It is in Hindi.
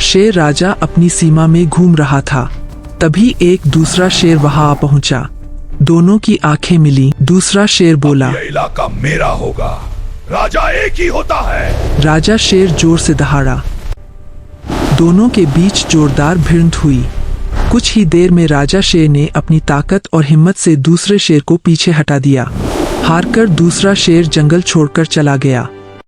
शेर राजा अपनी सीमा में घूम रहा था। तभी एक दूसरा शेर वहां आ पहुंचा। दोनों की आंखें मिली। दूसरा शेर बोला, ये इलाका मेरा होगा, राजा एक ही होता है। राजा शेर जोर से दहाड़ा। दोनों के बीच जोरदार भिड़ंत हुई। कुछ ही देर में राजा शेर ने अपनी ताकत और हिम्मत से दूसरे शेर को पीछे हटा दिया। हारकर दूसरा शेर जंगल छोड़कर चला गया।